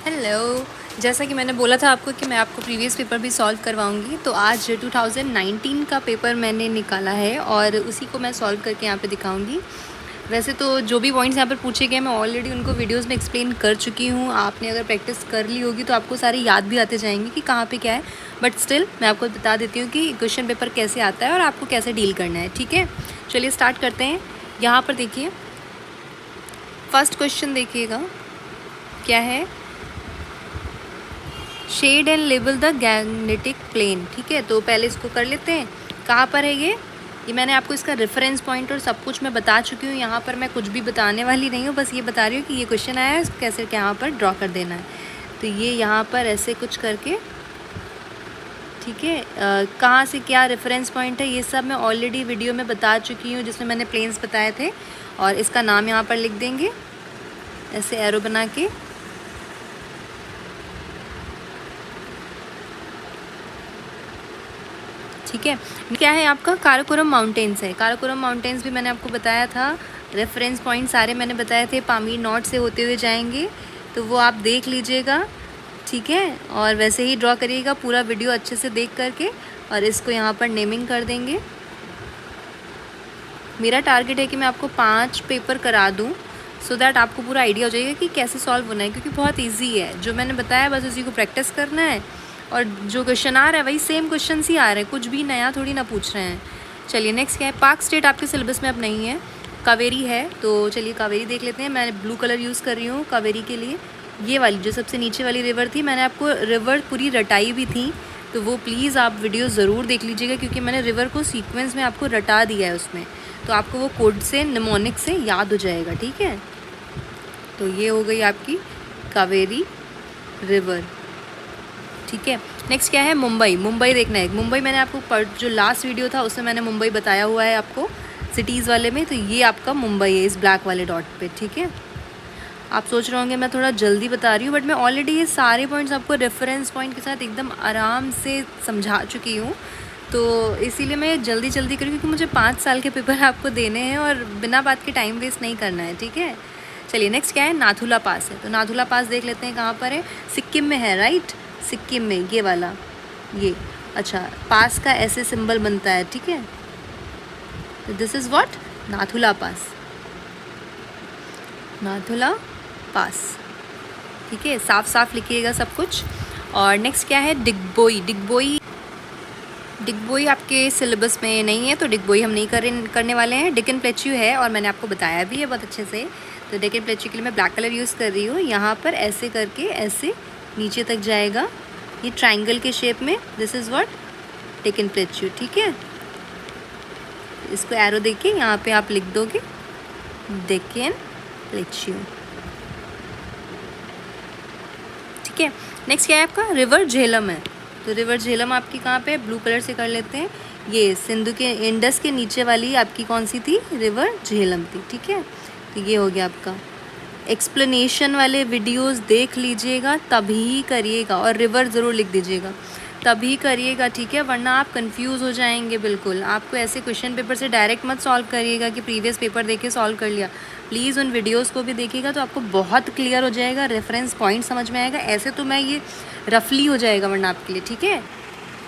Hello. जैसा कि मैंने बोला था आपको कि मैं आपको प्रीवियस पेपर भी सॉल्व करवाऊंगी, तो आज 2019 का पेपर मैंने निकाला है और उसी को मैं सॉल्व करके यहाँ पे दिखाऊंगी। वैसे तो जो भी पॉइंट्स यहाँ पर पूछे गए मैं ऑलरेडी उनको वीडियोस में एक्सप्लेन कर चुकी हूँ। आपने अगर प्रैक्टिस कर ली होगी तो आपको सारे याद भी आते जाएंगे कि कहाँ पे क्या है, बट स्टिल मैं आपको बता देती हूँ कि क्वेश्चन पेपर कैसे आता है और आपको कैसे डील करना है। ठीक है, चलिए स्टार्ट करते हैं। यहाँ पर देखिए, फर्स्ट क्वेश्चन देखिएगा क्या है, shade and label the magnetic plain. ठीक है, तो पहले इसको कर लेते हैं। कहाँ पर है ये मैंने आपको इसका रेफरेंस पॉइंट और सब कुछ मैं बता चुकी हूँ। यहाँ पर मैं कुछ भी बताने वाली नहीं हूँ, बस ये बता रही हूँ कि ये क्वेश्चन आया है, इसको कैसे यहाँ पर ड्रॉ कर देना है। तो ये यहाँ पर ऐसे कुछ करके, ठीक है, कहाँ से क्या रेफरेंस पॉइंट है ये सब मैं ऑलरेडी वीडियो में बता चुकी हूँ जिसमें मैंने प्लेन्स बताए थे। और इसका नाम यहाँ पर लिख देंगे ऐसे एरो बना के। ठीक है, क्या है आपका काराकोरम माउंटेन्स है। काराकोरम माउंटेन्स भी मैंने आपको बताया था, रेफरेंस पॉइंट सारे मैंने बताए थे, पामीर नॉट से होते हुए जाएंगे, तो वो आप देख लीजिएगा। ठीक है, और वैसे ही ड्रॉ करिएगा पूरा वीडियो अच्छे से देख करके, और इसको यहाँ पर नेमिंग कर देंगे। मेरा टारगेट है कि मैं आपको 5 पेपर करा दूँ सो दैट आपको पूरा आइडिया हो जाएगा कि कैसे सॉल्व होना है, क्योंकि बहुत ईजी है। जो मैंने बताया बस उसी को प्रैक्टिस करना है, और जो क्वेश्चन आ रहा है वही सेम क्वेश्चन ही आ रहे हैं, कुछ भी नया थोड़ी ना पूछ रहे हैं। चलिए नेक्स्ट क्या है, पार्क स्टेट आपके सिलेबस में अब नहीं है, कावेरी है। तो चलिए कावेरी देख लेते हैं। मैं ब्लू कलर यूज़ कर रही हूँ कावेरी के लिए। ये वाली जो सबसे नीचे वाली रिवर थी, मैंने आपको रिवर पूरी रटाई भी थी, तो वो प्लीज़ आप वीडियो ज़रूर देख लीजिएगा, क्योंकि मैंने रिवर को सीक्वेंस में आपको रटा दिया है उसमें, तो आपको वो कोड से निमोनिक से याद हो जाएगा। ठीक है, तो ये हो गई आपकी कावेरी रिवर। ठीक है, नेक्स्ट क्या है, मुंबई। मुंबई देखना है। मुंबई मैंने आपको जो लास्ट वीडियो था उसमें मैंने मुंबई बताया हुआ है आपको सिटीज़ वाले में, तो ये आपका मुंबई है इस ब्लैक वाले डॉट पे। ठीक है, आप सोच रहे होंगे मैं थोड़ा जल्दी बता रही हूँ, बट मैं ऑलरेडी ये सारे पॉइंट्स आपको रेफरेंस पॉइंट के साथ एकदम आराम से समझा चुकी हूँ, तो इसीलिए मैं जल्दी जल्दी करूँ, क्योंकि मुझे 5 साल के पेपर आपको देने हैं और बिना बात के टाइम वेस्ट नहीं करना है। ठीक है, चलिए नेक्स्ट क्या है, नाथुला पास है। तो नाथुला पास देख लेते हैं कहाँ पर है, सिक्किम में है, राइट, सिक्किम में ये वाला, ये अच्छा पास का ऐसे सिंबल बनता है। ठीक है, तो दिस इज़ व्हाट, नाथुला पास, नाथुला पास। ठीक है, साफ साफ लिखिएगा सब कुछ। और नेक्स्ट क्या है, डिगबोई। डिगबोई, डिगबोई आपके सिलेबस में नहीं है, तो डिगबोई हम नहीं करने वाले हैं। डेक्कन प्लेट्यू है, और मैंने आपको बताया भी है बहुत अच्छे से। तो डेक्कन प्लेट्यू के लिए मैं ब्लैक कलर यूज़ कर रही हूँ। यहाँ पर ऐसे करके ऐसे नीचे तक जाएगा, ये ट्रायंगल के शेप में, this is what, Deccan plateau. ठीक है, इसको एरो देके यहाँ पे आप लिख दोगे डेक्कन प्लेट्यू। ठीक है, नेक्स्ट क्या है आपका, रिवर झेलम है। तो रिवर झेलम आपकी कहाँ पे, ब्लू कलर से कर लेते हैं। ये सिंधु के, इंडस के नीचे वाली आपकी कौन सी थी, रिवर झेलम थी। ठीक है, तो ये हो गया आपका। एक्सप्लेनेशन वाले वीडियोस देख लीजिएगा तभी करिएगा, और रिवर ज़रूर लिख दीजिएगा तभी करिएगा। ठीक है, वरना आप कंफ्यूज हो जाएंगे बिल्कुल। आपको ऐसे क्वेश्चन पेपर से डायरेक्ट मत सॉल्व करिएगा कि प्रीवियस पेपर देख के सॉल्व कर लिया। प्लीज़ उन वीडियोस को भी देखिएगा तो आपको बहुत क्लियर हो जाएगा, रेफरेंस पॉइंट समझ में आएगा। ऐसे तो मैं ये रफली हो जाएगा वरना आपके लिए। ठीक है,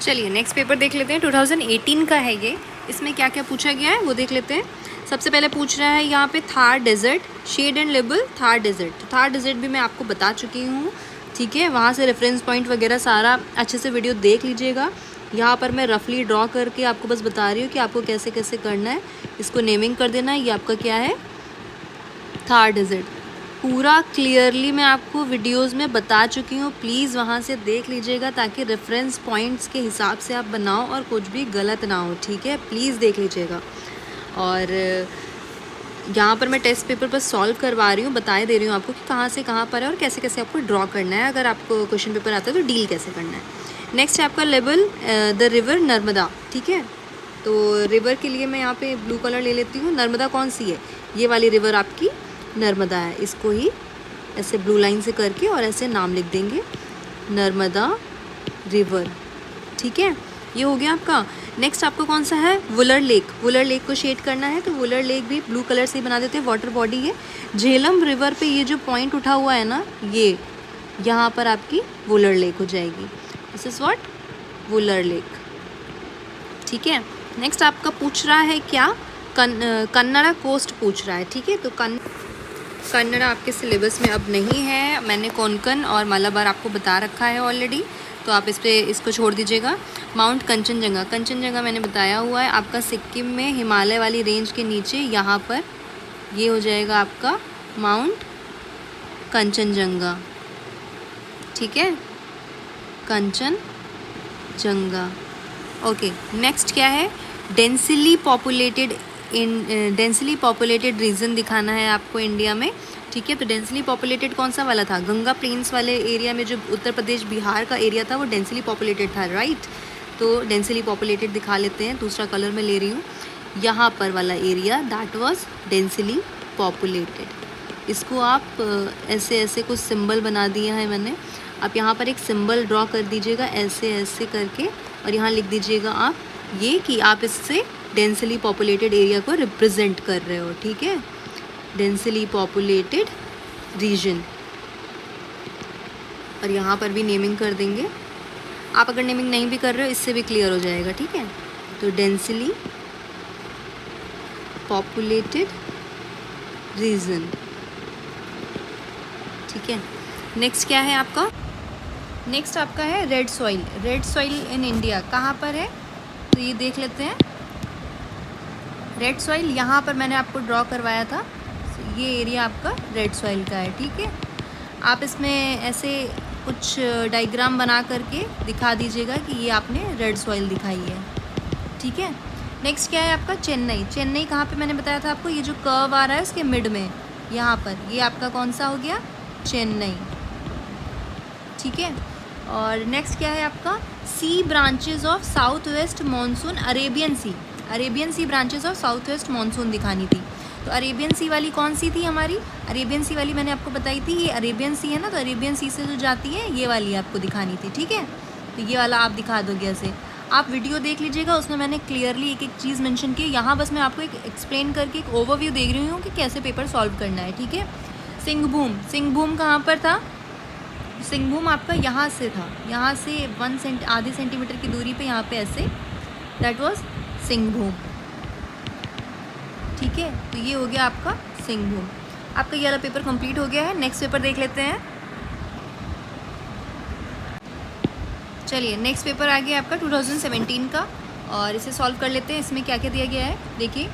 चलिए नेक्स्ट पेपर देख लेते हैं। 2018 का है ये, इसमें क्या क्या पूछा गया है वो देख लेते हैं। सबसे पहले पूछ रहा है यहाँ पे Thar desert, shade and label Thar desert. Thar desert भी मैं आपको बता चुकी हूँ। ठीक है, वहाँ से रेफरेंस पॉइंट वगैरह सारा अच्छे से वीडियो देख लीजिएगा। यहाँ पर मैं रफली ड्रॉ करके आपको बस बता रही हूँ कि आपको कैसे कैसे करना है। इसको नेमिंग कर देना है। ये आपका क्या है, थार डेजर्ट। पूरा क्लियरली मैं आपको वीडियोस में बता चुकी हूँ, प्लीज़ वहाँ से देख लीजिएगा ताकि रेफरेंस पॉइंट्स के हिसाब से आप बनाओ और कुछ भी गलत ना हो। ठीक है, प्लीज़ देख लीजिएगा। और यहाँ पर मैं टेस्ट पेपर पर सॉल्व करवा रही हूँ, बताए दे रही हूँ आपको कि कहाँ से कहाँ पर है और कैसे कैसे आपको ड्रॉ करना है। अगर आपको क्वेश्चन पेपर आता है तो डील कैसे करना है। नेक्स्ट है आपका लेबल द रिवर नर्मदा। ठीक है, तो रिवर के लिए मैं यहाँ पे ब्लू कलर ले लेती हूँ। नर्मदा कौन सी है, ये वाली रिवर आपकी नर्मदा है। इसको ही ऐसे ब्लू लाइन से करके और ऐसे नाम लिख देंगे, नर्मदा रिवर। ठीक है, ये हो गया आपका। नेक्स्ट आपको कौन सा है, वुलर लेक। वुलर लेक को शेड करना है तो वुलर लेक भी ब्लू कलर से बना देते हैं, वाटर बॉडी है। झेलम रिवर पे ये जो पॉइंट उठा हुआ है ना, यहाँ पर आपकी वुलर लेक हो जाएगी। This is what, Wular lake. ठीक है, नेक्स्ट आपका पूछ रहा है क्या, कन्नड़ा कोस्ट पूछ रहा है। ठीक है, तो कन्नड़ा आपके सिलेबस में अब नहीं है, मैंने कोंकण और मलाबार आपको बता रखा है ऑलरेडी, तो आप इसको छोड़ दीजिएगा। माउंट कंचनजंगा, कंचनजंगा मैंने बताया हुआ है आपका सिक्किम में हिमालय वाली रेंज के नीचे, यहाँ पर ये हो जाएगा आपका माउंट कंचनजंगा। ठीक है, कंचनजंगा। ओके, नेक्स्ट क्या है, डेंसली पॉपुलेटेड रीजन दिखाना है आपको इंडिया में। ठीक है, तो डेंसली पॉपुलेटेड कौन सा वाला था, गंगा प्लेन्स वाले एरिया में, जो उत्तर प्रदेश बिहार का एरिया था वो डेंसली पॉपुलेटेड था, राइट। तो डेंसली पॉपुलेटेड दिखा लेते हैं, दूसरा कलर में ले रही हूँ, यहाँ पर वाला area that was densely populated. इसको आप ऐसे ऐसे कुछ सिंबल बना दिया है मैंने, आप यहाँ पर एक सिंबल ड्रॉ कर दीजिएगा ऐसे ऐसे करके, और यहाँ लिख दीजिएगा आप ये कि आप इससे डेंसली पॉपुलेटेड एरिया को रिप्रेजेंट कर रहे हो। ठीक है, डेंसली पॉपुलेटेड रीजन, और यहाँ पर भी नेमिंग कर देंगे। आप अगर नेमिंग नहीं भी कर रहे हो इससे भी क्लियर हो जाएगा। ठीक है, तो डेंसली पॉपुलेटेड रीजन। ठीक है, नेक्स्ट क्या है आपका, नेक्स्ट आपका है red soil. Red soil in India कहाँ पर है, तो ये देख लेते हैं। रेड सॉइल यहाँ पर मैंने आपको ड्रॉ करवाया था, ये एरिया आपका रेड सॉइल का है। ठीक है, आप इसमें ऐसे कुछ डायग्राम बना करके दिखा दीजिएगा कि ये आपने रेड सॉइल दिखाई है। ठीक है, नेक्स्ट क्या है आपका, चेन्नई। चेन्नई कहाँ पे मैंने बताया था आपको, ये जो कर्व आ रहा है इसके मिड में, यहाँ पर, ये आपका कौन सा हो गया, चेन्नई। ठीक है, और नेक्स्ट क्या है आपका, sea branches of south west monsoon, Arabian sea branches of south west monsoon दिखानी थी। तो अरेबियन सी वाली कौन सी थी हमारी, अरेबियन सी वाली मैंने आपको बताई थी, ये अरेबियन सी है ना, तो अरेबियन सी से जो जाती है ये वाली आपको दिखानी थी। ठीक है, तो ये वाला आप दिखा दोगे ऐसे। आप वीडियो देख लीजिएगा, उसमें मैंने क्लियरली एक एक चीज़ मेंशन की, यहाँ बस मैं आपको एक एक्सप्लेन करके एक ओवरव्यू दे रही हूँ कि कैसे पेपर सॉल्व करना है। ठीक है, सिंहभूम कहाँ पर था, सिंहभूम आपका यहाँ से था, यहाँ से आधे सेंटीमीटर की दूरी पे यहाँ पे ऐसे, दैट वाज सिंहभूम। ठीक है, तो ये हो गया आपका सिंहभूम। आपका ये वाला पेपर कंप्लीट हो गया है। नेक्स्ट पेपर देख लेते हैं। चलिए, नेक्स्ट पेपर आ गया आपका 2017 का, और इसे सॉल्व कर लेते हैं। इसमें क्या क्या दिया गया है देखिए,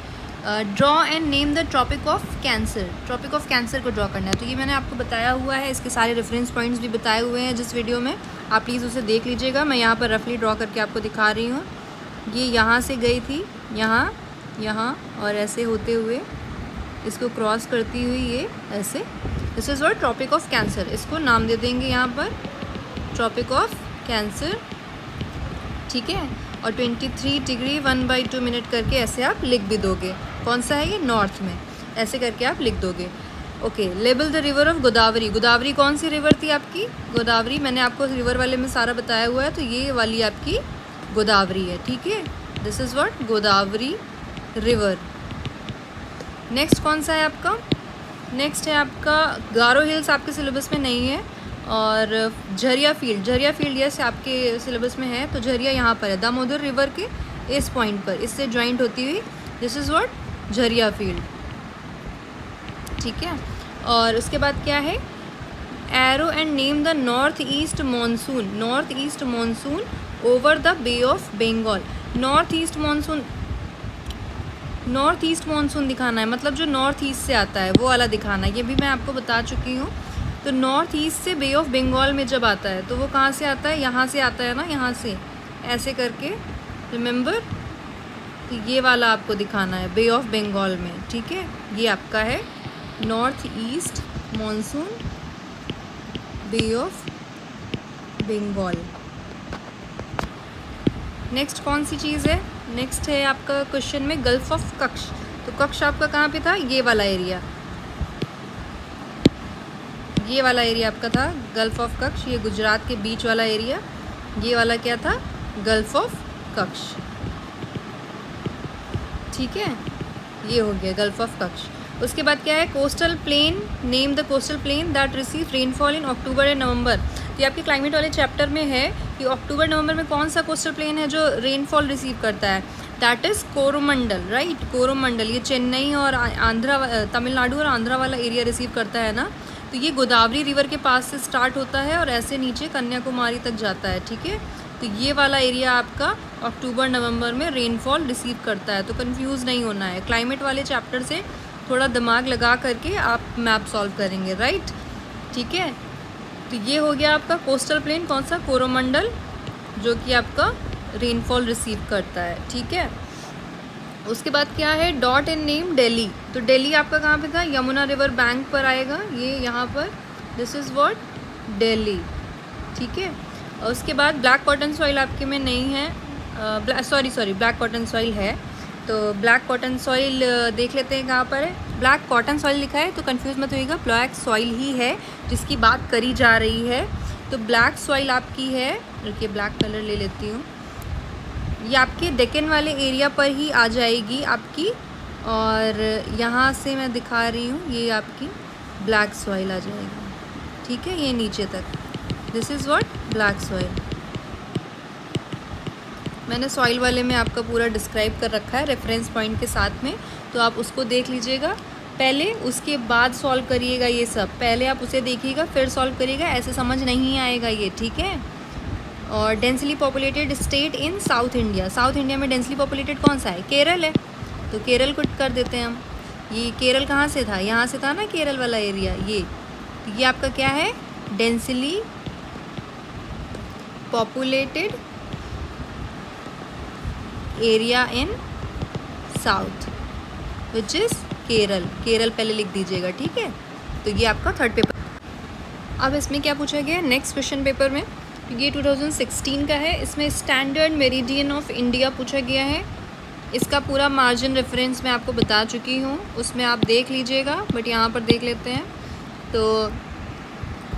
draw and name the tropic of cancer. Tropic of cancer को ड्रॉ करना है, तो ये मैंने आपको बताया हुआ है, इसके सारे रेफरेंस पॉइंट्स भी बताए हुए हैं जिस वीडियो में, आप प्लीज़ उसे देख लीजिएगा। मैं यहाँ पर रफली ड्रॉ करके आपको दिखा रही हूँ। ये यहाँ से गई थी, यहाँ और ऐसे होते हुए इसको क्रॉस करती हुई ये ऐसे, this is what tropic of cancer. इसको नाम दे देंगे यहाँ पर ट्रॉपिक ऑफ कैंसर। ठीक है, और 23 डिग्री 1/2 मिनट करके ऐसे आप लिख भी दोगे। कौन सा है ये, नॉर्थ में, ऐसे करके आप लिख दोगे। Okay, label the river of Godavari. Godavari कौन सी रिवर थी आपकी, गोदावरी मैंने आपको रिवर वाले में सारा बताया हुआ है, तो ये वाली आपकी गोदावरी है। ठीक है, this is what Godavari river. Next कौन सा है आपका, नेक्स्ट है आपका गारो हिल्स, आपके सिलेबस में नहीं है, और झरिया फील्ड यस आपके सिलेबस में है। तो झरिया यहाँ पर है, दामोदर रिवर के इस पॉइंट पर, इससे ज्वाइंट होती हुई, this is what Jharia field. ठीक है, और उसके बाद क्या है, arrow and name the north east monsoon over the bay of Bengal. North east monsoon दिखाना है, मतलब जो नॉर्थ ईस्ट से आता है वो वाला दिखाना है। ये भी मैं आपको बता चुकी हूँ। तो नॉर्थ ईस्ट से बे ऑफ बंगाल में जब आता है तो वो कहाँ से आता है, यहाँ से आता है ना, यहाँ से ऐसे करके, रिमेंबर। तो ये वाला आपको दिखाना है बे ऑफ बंगाल में। ठीक है, ये आपका है north east monsoon, bay of Bengal. Next कौन सी चीज़ है, नेक्स्ट है आपका क्वेश्चन में गल्फ ऑफ कच्छ। तो कच्छ आपका कहाँ पे था, ये वाला एरिया, ये वाला एरिया आपका था गल्फ ऑफ कच्छ, ये गुजरात के बीच वाला एरिया, ये वाला क्या था, गल्फ ऑफ कच्छ। ठीक है, ये हो गया गल्फ ऑफ कच्छ। उसके बाद क्या है, coastal plain, name the coastal plain that receive rainfall in October and November. तो ये आपके क्लाइमेट वाले चैप्टर में है कि अक्टूबर नवंबर में कौन सा कोस्टल प्लेन है जो रेनफॉल रिसीव करता है, that is Coromandel, right, Coromandel. ये चेन्नई और आंध्रा, तमिलनाडु और आंध्रा वाला एरिया रिसीव करता है ना। तो ये गोदावरी रिवर के पास से स्टार्ट होता है और ऐसे नीचे कन्याकुमारी तक जाता है, ठीक है। तो ये वाला एरिया आपका अक्टूबर नवंबर में रेनफॉल रिसीव करता है। तो कंफ्यूज नहीं होना है, क्लाइमेट वाले चैप्टर से थोड़ा दिमाग लगा करके आप मैप सॉल्व करेंगे, राइट, ठीक है। तो ये हो गया आपका कोस्टल प्लेन, कौन सा, कोरोमंडल, जो कि आपका रेनफॉल रिसीव करता है, ठीक है। उसके बाद क्या है, डॉट इन नेम दिल्ली। तो दिल्ली आपका कहाँ पे था, यमुना रिवर बैंक पर आएगा, ये यहाँ पर, दिस इज़ व्हाट, दिल्ली, ठीक है। और उसके बाद ब्लैक कॉटन सॉइल आपके में नहीं है, सॉरी ब्लैक कॉटन सॉइल है। तो ब्लैक कॉटन सॉइल देख लेते हैं कहाँ पर है। ब्लैक कॉटन सॉइल लिखा है तो कंफ्यूज मत होइएगा, ब्लैक सॉइल ही है जिसकी बात करी जा रही है। तो ब्लैक सॉइल आपकी है, रुकिए ब्लैक कलर ले लेती हूँ, ये आपके डेक्कन वाले एरिया पर ही आ जाएगी आपकी। और यहाँ से मैं दिखा रही हूँ, ये आपकी ब्लैक सॉइल आ जाएगी, ठीक है, ये नीचे तक, this is what, black soil. मैंने सॉइल वाले में आपका पूरा डिस्क्राइब कर रखा है रेफरेंस पॉइंट के साथ में, तो आप उसको देख लीजिएगा पहले, उसके बाद सॉल्व करिएगा। ये सब पहले आप उसे देखिएगा फिर सॉल्व करिएगा, ऐसे समझ नहीं आएगा ये, ठीक है। और densely populated state in south India, south India में डेंसली पॉपुलेटेड कौन सा है, केरल है, तो केरल को कर देते हैं हम। ये केरल कहाँ से था, यहाँ से था ना केरल वाला एरिया, ये आपका क्या है, densely populated area in south which is Kerala, Kerala पहले लिख दीजिएगा, ठीक है। तो ये आपका थर्ड पेपर। अब इसमें क्या पूछा गया है नेक्स्ट क्वेश्चन पेपर में, ये 2016 का है, इसमें स्टैंडर्ड मेरिडियन ऑफ इंडिया पूछा गया है। इसका पूरा मार्जिन रेफरेंस मैं आपको बता चुकी हूँ, उसमें आप देख लीजिएगा, बट यहाँ पर देख लेते हैं। तो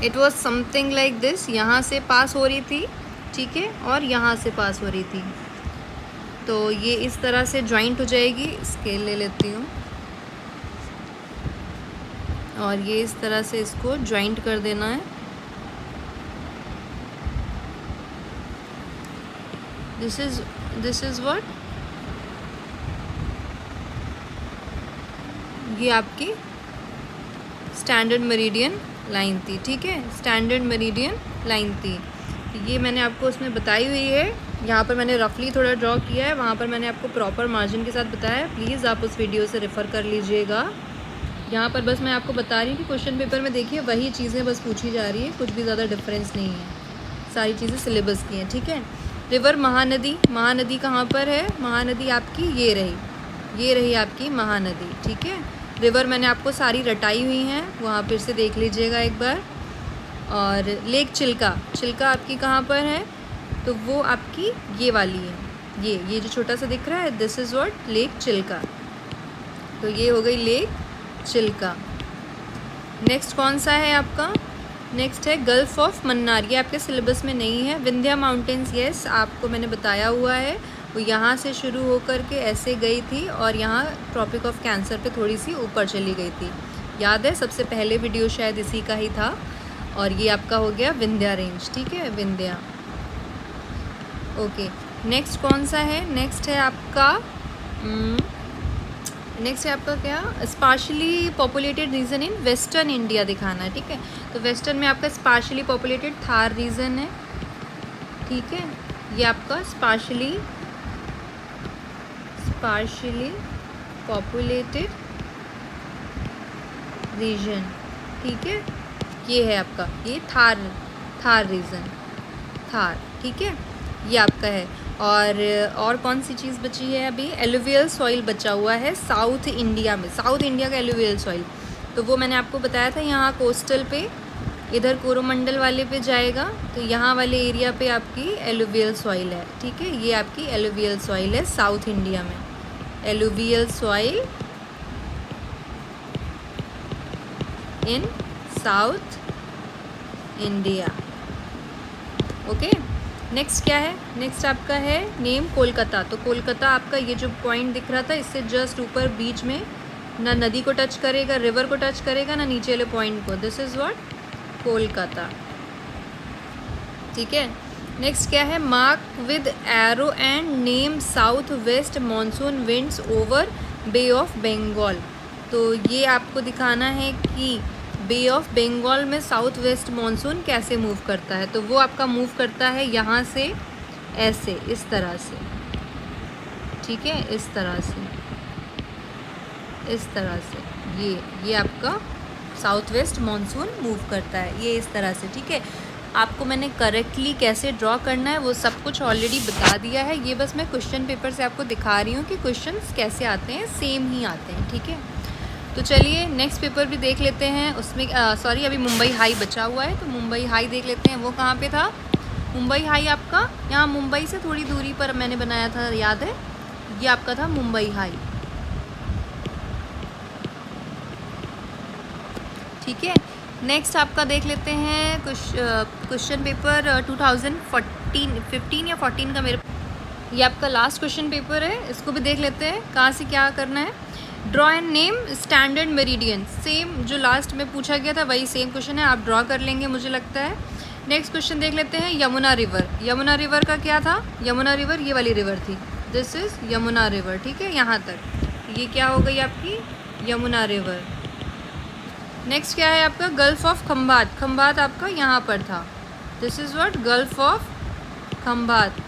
it was something like this, यहाँ से पास हो रही थी, ठीक है, और यहाँ से पास हो रही थी। तो ये इस तरह से जॉइंट हो जाएगी, स्केल ले लेती हूँ, और ये इस तरह से इसको जॉइंट कर देना है। दिस इज़ व्हाट, ये आपकी स्टैंडर्ड मेरिडियन लाइन थी, ठीक है, स्टैंडर्ड मेरिडियन लाइन थी। ये मैंने आपको उसमें बताई हुई है, यहाँ पर मैंने रफली थोड़ा ड्रॉ किया है, वहाँ पर मैंने आपको प्रॉपर मार्जिन के साथ बताया है, प्लीज़ आप उस वीडियो से रेफ़र कर लीजिएगा। यहाँ पर बस मैं आपको बता रही हूँ कि क्वेश्चन पेपर में देखिए वही चीज़ें बस पूछी जा रही है, कुछ भी ज़्यादा डिफरेंस नहीं है, सारी चीज़ें सिलेबस की हैं, ठीक है। रिवर महानदी, महानदी कहाँ पर है, महानदी आपकी ये रही आपकी महानदी, ठीक है। रिवर मैंने आपको सारी रटाई हुई हैं, वहाँ फिर से देख लीजिएगा एक बार। और लेक चिल्का, चिल्का आपकी कहाँ पर है, तो वो आपकी ये वाली है, ये जो छोटा सा दिख रहा है, this is what, lake Chilka. तो ये हो गई लेक चिल्का। नेक्स्ट कौन सा है आपका, नेक्स्ट है गल्फ़ ऑफ मन्नार, ये आपके सिलेबस में नहीं है। विंध्या माउंटेन्स, यस आपको मैंने बताया हुआ है, वो यहाँ से शुरू होकर के ऐसे गई थी और यहाँ ट्रॉपिक ऑफ कैंसर पे थोड़ी सी ऊपर चली गई थी, याद है, सबसे पहले वीडियो शायद इसी का ही था। और ये आपका हो गया विंध्या रेंज, ठीक है, विंध्या। ओके, नेक्स्ट कौन सा है, नेक्स्ट है आपका क्या, sparsely populated region in western India दिखाना है, ठीक है। तो वेस्टर्न में आपका स्पार्शली पॉपुलेटेड थार रीजन है, ठीक है, ये आपका स्पार्शली पॉपुलेटेड रीजन, ठीक है, ये है आपका, ये थार रीजन, थार, ठीक है, ये आपका है। और कौन सी चीज़ बची है अभी, एलुवियल सॉइल बचा हुआ है साउथ इंडिया में, साउथ इंडिया का एलुवियल सॉइल, तो वो मैंने आपको बताया था, यहाँ कोस्टल पे इधर कोरोमंडल वाले पे जाएगा, तो यहाँ वाले एरिया पे आपकी एलुवियल सॉइल है, ठीक है, ये आपकी एलुवियल सॉइल है साउथ इंडिया में, alluvial soil in south India. Okay, next क्या है, नेक्स्ट आपका है नेम कोलकाता। तो कोलकाता आपका ये जो पॉइंट दिख रहा था इससे जस्ट ऊपर बीच में ना नदी को टच करेगा, रिवर को टच करेगा, ना नीचे वाले पॉइंट को। This is what? कोलकाता। ठीक है, नेक्स्ट क्या है? Mark with arrow and name south west monsoon winds over Bay of Bengal. तो ये आपको दिखाना है कि बे ऑफ बंगाल में साउथ वेस्ट मॉनसून कैसे मूव करता है। तो वो आपका मूव करता है यहाँ से ऐसे, इस तरह से, ठीक है, इस तरह से, इस तरह से। ये आपका साउथ वेस्ट मॉनसून मूव करता है, ये इस तरह से। ठीक है, आपको मैंने करेक्टली कैसे ड्रॉ करना है वो सब कुछ ऑलरेडी बता दिया है। ये बस मैं क्वेश्चन पेपर से आपको दिखा रही हूँ कि क्वेश्चंस कैसे आते हैं, सेम ही आते हैं। ठीक है, तो चलिए नेक्स्ट पेपर भी देख लेते हैं। उसमें सॉरी, अभी मुंबई हाई बचा हुआ है, तो मुंबई हाई देख लेते हैं। वो कहाँ पे था? मुंबई हाई आपका यहाँ मुंबई से थोड़ी दूरी पर मैंने बनाया था, याद है? ये आपका था मुंबई हाई। ठीक है, नेक्स्ट आपका देख लेते हैं क्वेश्चन पेपर 2015 या 14 का। मेरे ये आपका लास्ट क्वेश्चन पेपर है, इसको भी देख लेते हैं कहाँ से क्या करना है। Draw and name standard meridian. Same जो लास्ट में पूछा गया था वही सेम क्वेश्चन है, आप ड्रॉ कर लेंगे मुझे लगता है। नेक्स्ट क्वेश्चन देख लेते हैं, यमुना रिवर। यमुना रिवर का क्या था? यमुना रिवर ये वाली रिवर थी, दिस इज़ यमुना रिवर। ठीक है, यहाँ तक ये क्या हो गई आपकी? यमुना रिवर। नेक्स्ट क्या है आपका? Gulf of Khambhat. खंबात आपका यहाँ पर था, this is what? Gulf of Khambhat.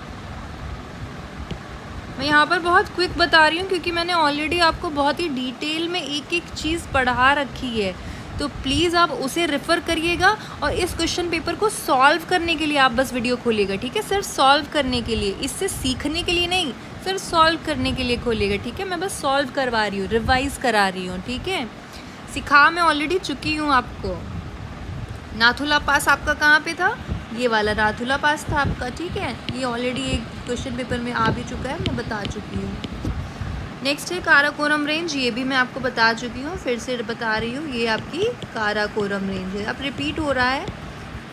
मैं यहाँ पर बहुत क्विक बता रही हूँ क्योंकि मैंने ऑलरेडी आपको बहुत ही डिटेल में एक एक चीज़ पढ़ा रखी है, तो प्लीज़ आप उसे रेफ़र करिएगा। और इस क्वेश्चन पेपर को सॉल्व करने के लिए आप बस वीडियो खोलिएगा। ठीक है, सिर्फ सॉल्व करने के लिए, इससे सीखने के लिए नहीं, सिर्फ सॉल्व करने के लिए खोलिएगा। ठीक है, मैं बस सॉल्व करवा रही हूँ, रिवाइज़ करा रही हूँ। ठीक है, सिखा मैं ऑलरेडी चुकी हूँ आपको। नाथुला पास आपका कहाँ पे था? ये वाला नाथुला पास था आपका। ठीक है, ये ऑलरेडी एक क्वेश्चन पेपर में आ भी चुका है, मैं बता चुकी हूँ। नेक्स्ट है काराकोरम रेंज, ये भी मैं आपको बता चुकी हूँ, फिर से बता रही हूँ, ये आपकी काराकोरम रेंज है। अब रिपीट हो रहा है,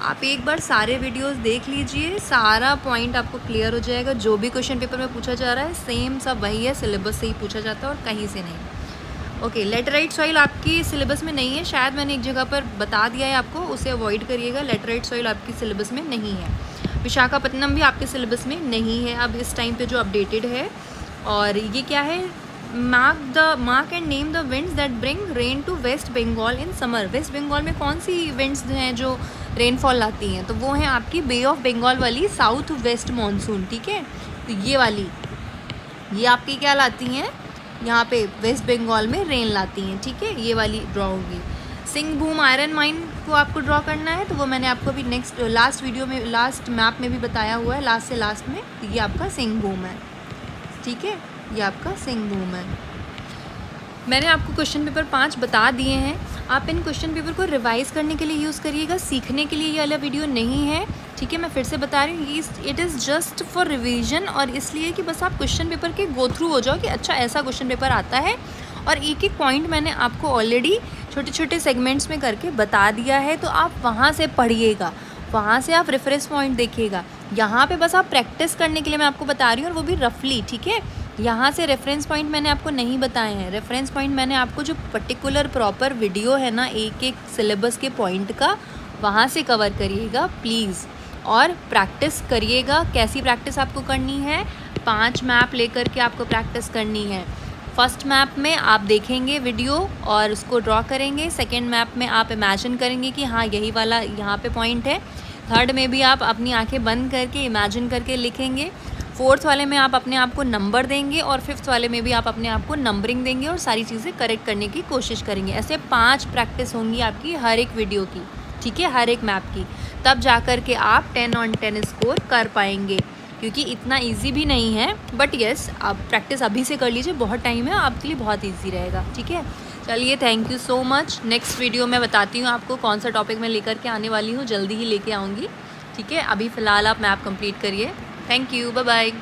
आप एक बार सारे वीडियोस देख लीजिए, सारा पॉइंट आपको क्लियर हो जाएगा। जो भी क्वेश्चन पेपर में पूछा जा रहा है सेम सब वही है, सिलेबस से ही पूछा जाता है और कहीं से नहीं। ओके, लेटराइट सॉइल आपकी सिलेबस में नहीं है, शायद मैंने एक जगह पर बता दिया है आपको, उसे अवॉइड करिएगा। लेटराइट सॉइल आपकी सिलेबस में नहीं है। विशाखापट्टनम भी आपके सिलेबस में नहीं है अब इस टाइम पे जो अपडेटेड है। और ये क्या है? Mark and name the winds that bring rain to west Bengal in summer. West Bengal में कौन सी विंड्स हैं जो रेनफॉल लाती हैं? तो वो हैं आपकी बे ऑफ बंगाल वाली साउथ वेस्ट मानसून। ठीक है, तो ये वाली, ये आपकी क्या लाती हैं? यहाँ पे वेस्ट बंगाल में रेन लाती हैं। ठीक है, ये वाली ड्रॉ होगी। सिंहभूम आयरन माइन को आपको ड्रॉ करना है, तो वो मैंने आपको अभी नेक्स्ट लास्ट वीडियो में, लास्ट मैप में भी बताया हुआ है, लास्ट से लास्ट में। ये आपका सिंहभूम है। ठीक है, ये आपका सिंहभूम है। मैंने आपको क्वेश्चन पेपर 5 बता दिए हैं, आप इन क्वेश्चन पेपर को रिवाइज़ करने के लिए यूज़ करिएगा, सीखने के लिए ये वाला वीडियो नहीं है। ठीक है, मैं फिर से बता रही हूँ, it is just for revision, और इसलिए कि बस आप क्वेश्चन पेपर के गो थ्रू हो जाओ कि अच्छा ऐसा क्वेश्चन पेपर आता है। और एक एक पॉइंट मैंने आपको ऑलरेडी छोटे छोटे सेगमेंट्स में करके बता दिया है, तो आप वहाँ से पढ़िएगा, वहाँ से आप रेफरेंस पॉइंट देखिएगा। यहाँ पे बस आप प्रैक्टिस करने के लिए मैं आपको बता रही हूँ, और वो भी रफली। ठीक है, यहाँ से रेफरेंस पॉइंट मैंने आपको नहीं बताए हैं। रेफरेंस पॉइंट मैंने आपको जो पर्टिकुलर प्रॉपर वीडियो है ना, एक एक सिलेबस के पॉइंट का, वहाँ से कवर करिएगा प्लीज़। और प्रैक्टिस करिएगा। कैसी प्रैक्टिस आपको करनी है? 5 मैप लेकर के आपको प्रैक्टिस करनी है। फर्स्ट मैप में आप देखेंगे वीडियो और उसको ड्रॉ करेंगे। सेकेंड मैप में आप इमेजिन करेंगे कि हाँ यही वाला यहाँ पे पॉइंट है। थर्ड में भी आप अपनी आंखें बंद करके इमेजिन करके लिखेंगे। फोर्थ वाले में आप अपने आप को नंबर देंगे, और फिफ्थ वाले में भी आप अपने आप को नंबरिंग देंगे और सारी चीज़ें करेक्ट करने की कोशिश करेंगे। ऐसे 5 प्रैक्टिस होंगी आपकी हर एक वीडियो की। ठीक है, हर एक मैप की, तब जा कर के आप 10 on 10 स्कोर कर पाएंगे, क्योंकि इतना इजी भी नहीं है। बट येस, आप प्रैक्टिस अभी से कर लीजिए, बहुत टाइम है, आपके लिए बहुत इजी रहेगा। ठीक है, चलिए, thank you so much. Next video में बताती हूँ आपको कौन सा टॉपिक मैं लेकर के आने वाली हूँ, जल्दी ही लेके आऊँगी। ठीक है, अभी फ़िलहाल आप मैप कंप्लीट करिए। Thank you, bye bye.